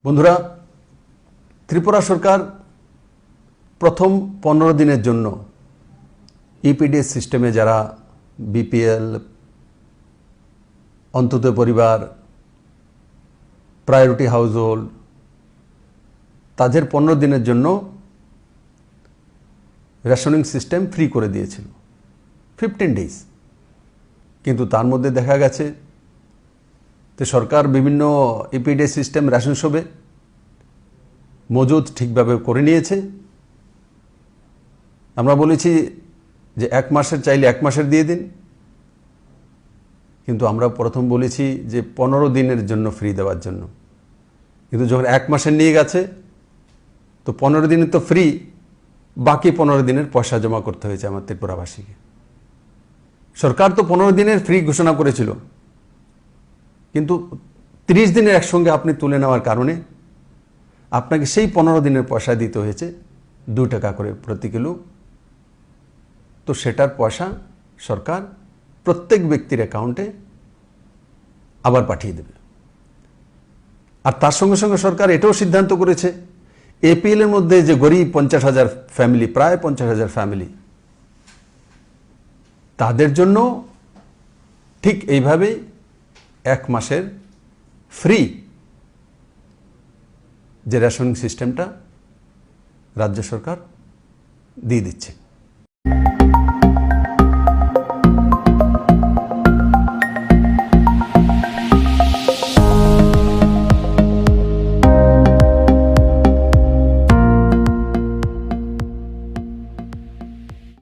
বন্ধুরা, ত্রিপুরা সরকার প্রথম 15 দিনের জন্য ইপিডিএস সিস্টেমে যারা বিপিএল, অন্তত পরিবার, প্রায়োরিটি হাউসহোল্ড, তাদের 15 দিনের জন্য রেশনিং সিস্টেম ফ্রি করে দিয়েছিল 15 ডেজ। কিন্তু তার মধ্যে দেখা গেছে যে সরকার বিভিন্ন ইপিডিএস সিস্টেম রেশন শপে মজুদ ঠিকভাবে করে নিয়েছে। আমরা বলেছি যে 1 মাসের চাইলে 1 মাসের দিয়ে দিন, কিন্তু আমরা প্রথম বলেছি যে 15 দিনের জন্য ফ্রি দেওয়ার জন্য। কিন্তু যখন 1 মাসের নিয়ে গেছে তো 15 দিনের তো ফ্রি, বাকি 15 দিনের পয়সা জমা করতে হয়েছে আমার ত্রিপুরাবাসীকে। সরকার তো 15 দিনের ফ্রি ঘোষণা করেছিল, কিন্তু 30 দিনের একসঙ্গে আপনি তুলে নেওয়ার কারণে আপনাকে সেই 15 দিনের পয়সা দিতে হয়েছে 2 টাকা করে প্রতি কিলো। তো সেটার পয়সা সরকার প্রত্যেক ব্যক্তির অ্যাকাউন্টে আবার পাঠিয়ে দেবে। আর তার সঙ্গে সঙ্গে সরকার এটাও সিদ্ধান্ত করেছে এপিএল এর মধ্যে যে গরিব 50,000 ফ্যামিলি, প্রায় 50,000 ফ্যামিলি, তাদের জন্য ঠিক এইভাবেই 1 মাসের ফ্রি যে রেশনিং সিস্টেমটা রাজ্য সরকার দিয়ে দিচ্ছে।